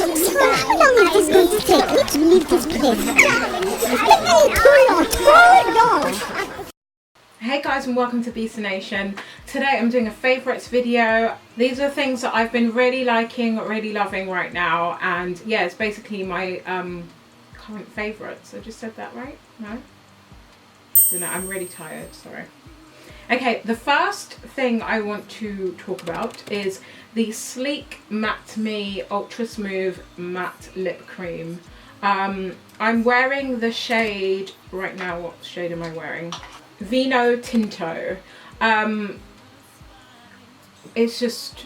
How long is this going to take me to leave this place? Too long. Hey guys, and welcome to BisaNation. Today I'm doing a favourites video. These are things that I've been really liking, really loving right now, and yeah, it's basically my current favourites. I just said that right? No? I don't know, I'm really tired, sorry. Okay, the first thing I want to talk about is the Sleek Matte Me Ultra Smooth Matte Lip Cream. I'm wearing the shade right now. What shade am I wearing? Vino Tinto. It's just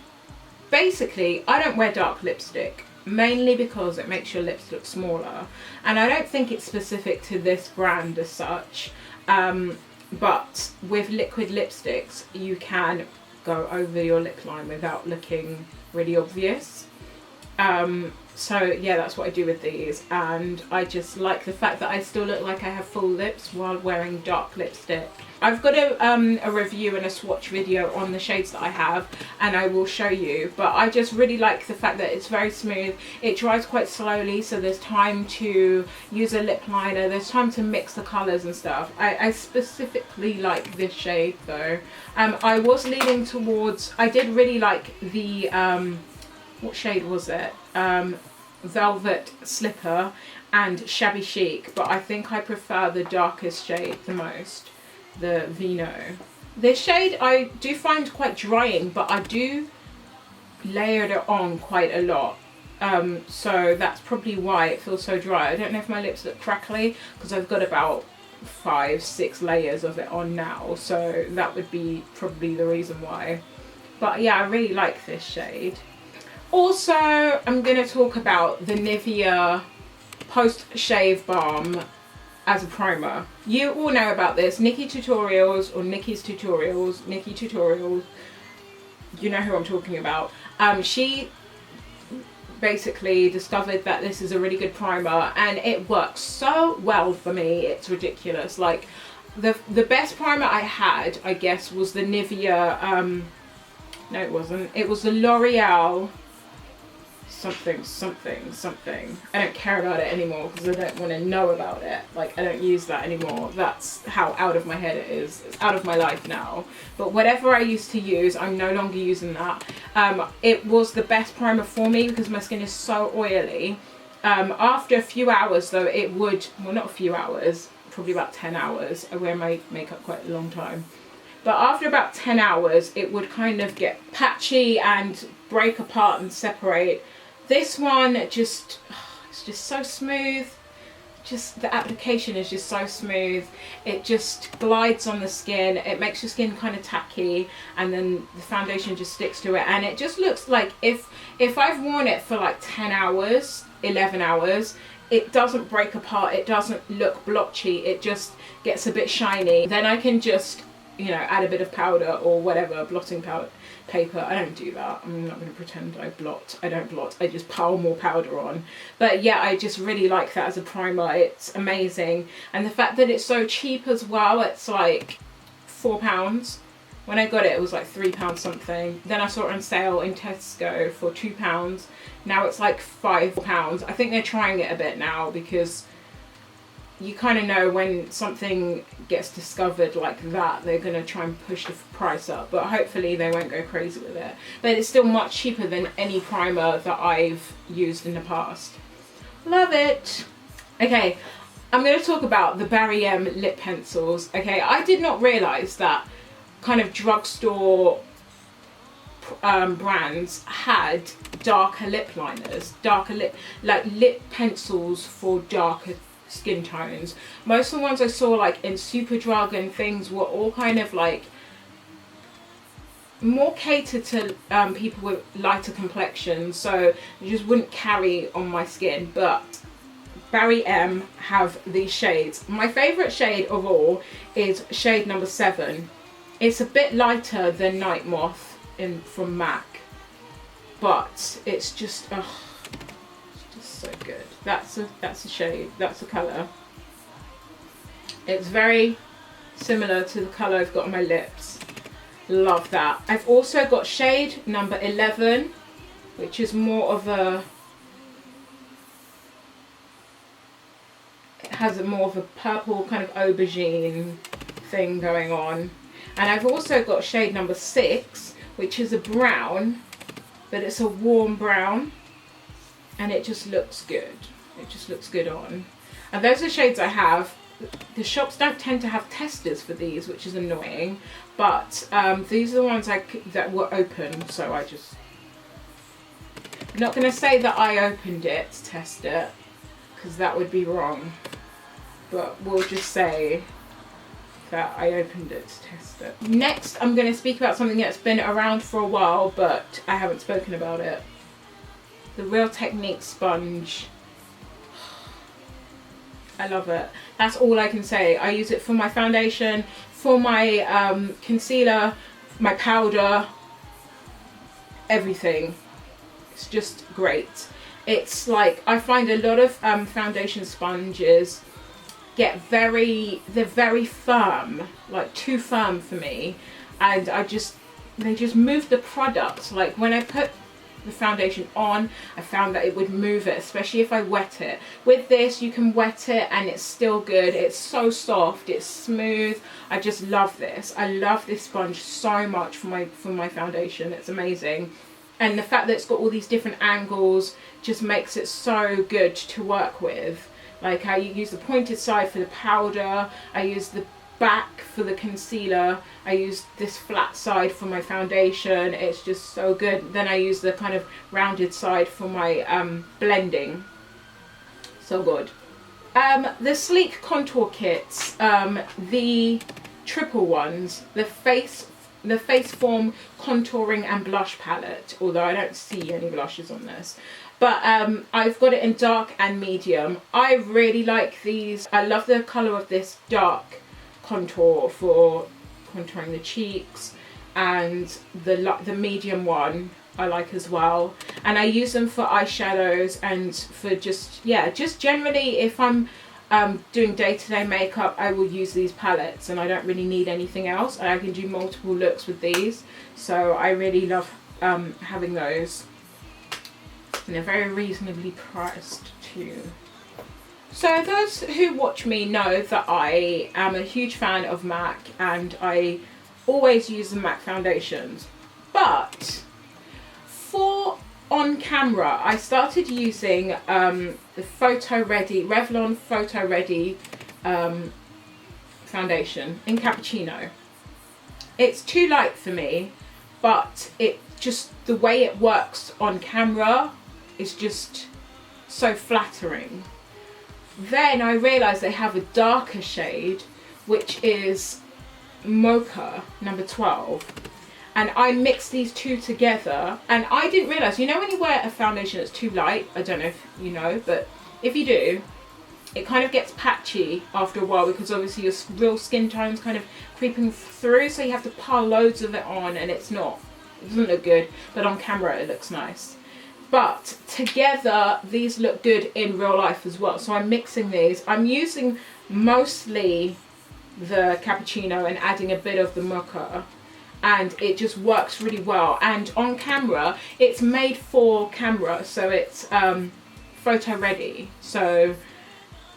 basically, I don't wear dark lipstick mainly because it makes your lips look smaller, and I don't think it's specific to this brand as such, but with liquid lipsticks you can go over your lip line without looking really obvious. So yeah, that's what I do with these, and I just like the fact that I still look like I have full lips while wearing dark lipstick. I've got a review and a swatch video on the shades that I have, and I will show you, but I just really like the fact that it's very smooth. It dries quite slowly, so there's time to use a lip liner, there's time to mix the colours and stuff. I specifically like this shade though. I was leaning towards, I did really like the what shade was it? Velvet Slipper and Shabby Chic, but I think I prefer the darkest shade the most, the Vino. This shade I do find quite drying, but I do layer it on quite a lot, so that's probably why it feels so dry. I don't know if my lips look crackly because I've got about 5-6 layers of it on now, so that would be probably the reason why. But yeah, I really like this shade. Also, I'm going to talk about the Nivea post-shave balm as a primer. You all know about this. Nikki Tutorials, or Nikki's Tutorials, Nikki Tutorials, you know who I'm talking about. She basically discovered that this is a really good primer, and it works so well for me, it's ridiculous. Like, the best primer I had, I guess, was the Nivea, no it wasn't, it was the L'Oreal something. I don't care about it anymore because I don't want to know about it. Like, I don't use that anymore. That's how out of my head it is. It's out of my life now. But whatever I used to use, I'm no longer using that. It was the best primer for me because my skin is so oily. After a few hours though, it would, well, not a few hours, probably about 10 hours. I wear my makeup quite a long time. But after about 10 hours, it would kind of get patchy and break apart and separate. This one just, it's just so smooth. Just the application is just so smooth. It just glides on the skin. It makes your skin kind of tacky, and then the foundation just sticks to it. And it just looks like if I've worn it for like 10 hours, 11 hours, it doesn't break apart. It doesn't look blotchy. It just gets a bit shiny. Then I can just, you know, add a bit of powder or whatever, blotting powder. Paper. I don't do that. I'm not going to pretend I blot. I don't blot. I just pile more powder on. But yeah, I just really like that as a primer. It's amazing. And the fact that it's so cheap as well. It's like £4. When I got it, it was like £3 something. Then I saw it on sale in Tesco for £2. Now it's like £5. I think they're trying it a bit now because you kind of know when something gets discovered like that, they're going to try and push the price up, but hopefully they won't go crazy with it. But it's still much cheaper than any primer that I've used in the past. Love it. Okay, I'm going to talk about the BarryM lip pencils. Okay, I did not realise that kind of drugstore brands had darker lip liners, like lip pencils for darker skin tones. Most of the ones I saw like in Superdrug and things were all kind of like more catered to people with lighter complexions, so you just wouldn't carry on my skin. But BarryM have these shades. My favourite shade of all is shade number 7. It's a bit lighter than Night Moth from MAC, but it's just so good. That's a shade, that's a colour. It's very similar to the colour I've got on my lips. Love that. I've also got shade number 11, which is more of a has a more of a purple kind of aubergine thing going on. And I've also got shade number 6, which is a brown, but it's a warm brown, and it just looks good. It just looks good on. And those are shades I have. The shops don't tend to have testers for these, which is annoying, but these are the ones that were open, so I just... I'm not going to say that I opened it to test it, because that would be wrong, but we'll just say that I opened it to test it. Next, I'm going to speak about something that's been around for a while, but I haven't spoken about it. The Real Technique sponge. I love it. That's all I can say. I use it for my foundation, for my concealer, my powder, everything. It's just great. It's like, I find a lot of foundation sponges they're very firm, like too firm for me, and they just move the product. Like when I put the foundation on, I found that it would move it, especially if I wet it. With this, you can wet it and it's still good. It's so soft, it's smooth. I just love this. I love this sponge so much for my foundation. It's amazing. And the fact that it's got all these different angles just makes it so good to work with. Like I use the pointed side for the powder, I use the back for the concealer, I use this flat side for my foundation. It's just so good. Then I use the kind of rounded side for my blending. So good. The Sleek Contour Kits, the triple ones, the Face Form Contouring and Blush Palette, although I don't see any blushes on this. But I've got it in dark and medium. I really like these. I love the colour of this dark contour for contouring the cheeks, and the medium one I like as well. And I use them for eyeshadows and for just generally if I'm doing day-to-day makeup, I will use these palettes, and I don't really need anything else, and I can do multiple looks with these. So I really love having those. And they're very reasonably priced too. So those who watch me know that I am a huge fan of MAC, and I always use the MAC foundations. But for on camera, I started using the Revlon Photo Ready foundation in Cappuchino. It's too light for me, but the way it works on camera is just so flattering. Then I realised they have a darker shade, which is Mocha number 12. And I mixed these two together, and I didn't realise, you know when you wear a foundation that's too light, I don't know if you know, but if you do, it kind of gets patchy after a while, because obviously your real skin tone's kind of creeping through, so you have to pile loads of it on, and it doesn't look good, but on camera it looks nice. But together these look good in real life as well, so I'm mixing these. I'm using mostly the Cappuchino and adding a bit of the Mocha, and it just works really well. And on camera, it's made for camera, so it's photo ready, so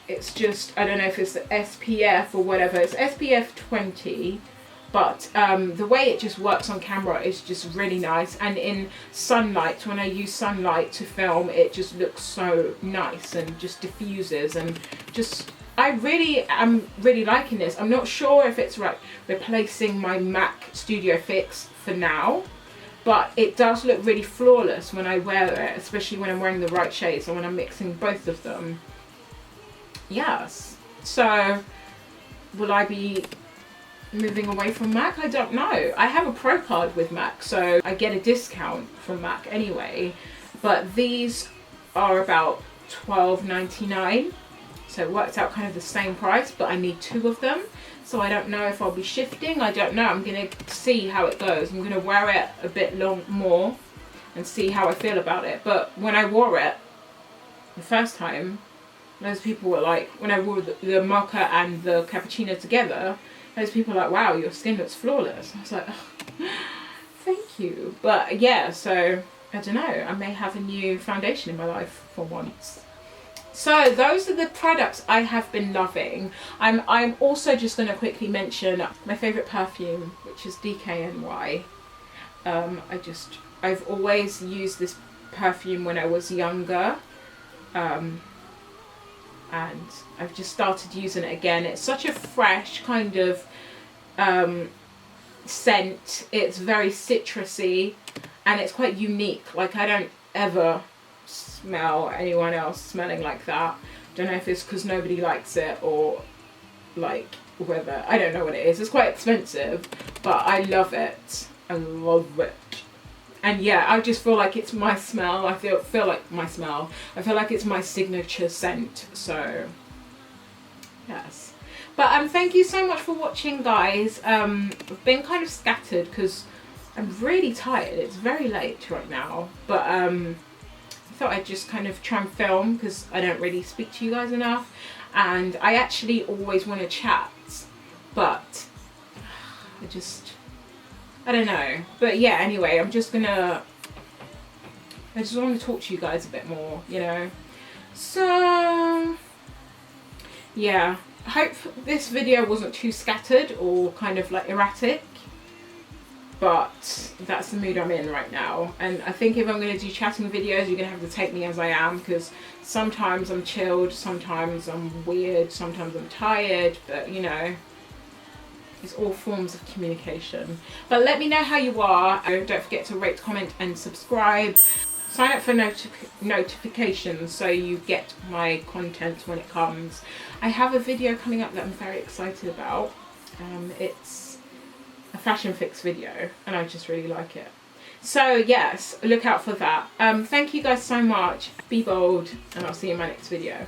it's just, I don't know if it's the SPF or whatever, it's SPF 20, but the way it just works on camera is just really nice. And in sunlight, when I use sunlight to film, it just looks so nice and just diffuses, and just I really am really liking this. I'm not sure if it's replacing my MAC Studio Fix for now, but it does look really flawless when I wear it, especially when I'm wearing the right shades or when I'm mixing both of them. Yes. So will I be moving away from MAC? I don't know. I have a pro card with MAC, so I get a discount from MAC anyway, but these are about $12.99. So it worked out kind of the same price, but I need 2 of them. So I don't know if I'll be shifting. I don't know. I'm going to see how it goes. I'm going to wear it a bit more and see how I feel about it. But when I wore it the first time, those people were like, when I wore the Mocha and the Cappuchino together, those people were like, wow, your skin looks flawless. I was like, oh, thank you. But yeah, so I don't know. I may have a new foundation in my life for once. So those are the products I have been loving. I'm also just going to quickly mention my favourite perfume, which is DKNY. I've always used this perfume when I was younger, and I've just started using it again. It's such a fresh kind of scent. It's very citrusy and it's quite unique. Like, I don't ever smell anyone else smelling like that. Don't know if it's because nobody likes it or like whether, I don't know what it is. It's quite expensive, but I love it. I love it. And yeah, I just feel like it's my smell. I feel like my smell. I feel like it's my signature scent. So yes. But thank you so much for watching, guys. I've been kind of scattered because I'm really tired. It's very late right now, but I thought I'd just kind of try and film because I don't really speak to you guys enough, and I actually always want to chat, but I don't know. But yeah, anyway, I just want to talk to you guys a bit more, you know. So yeah, I hope this video wasn't too scattered or kind of like erratic, but that's the mood I'm in right now. And I think if I'm going to do chatting videos, you're going to have to take me as I am, because sometimes I'm chilled, sometimes I'm weird, sometimes I'm tired, but you know, it's all forms of communication. But let me know how you are. Don't forget to rate, comment and subscribe. Sign up for notifications so you get my content when it comes. I have a video coming up that I'm very excited about. It's a fashion fix video and I just really like it. So yes, look out for that. Thank you guys so much. Be bold, and I'll see you in my next video.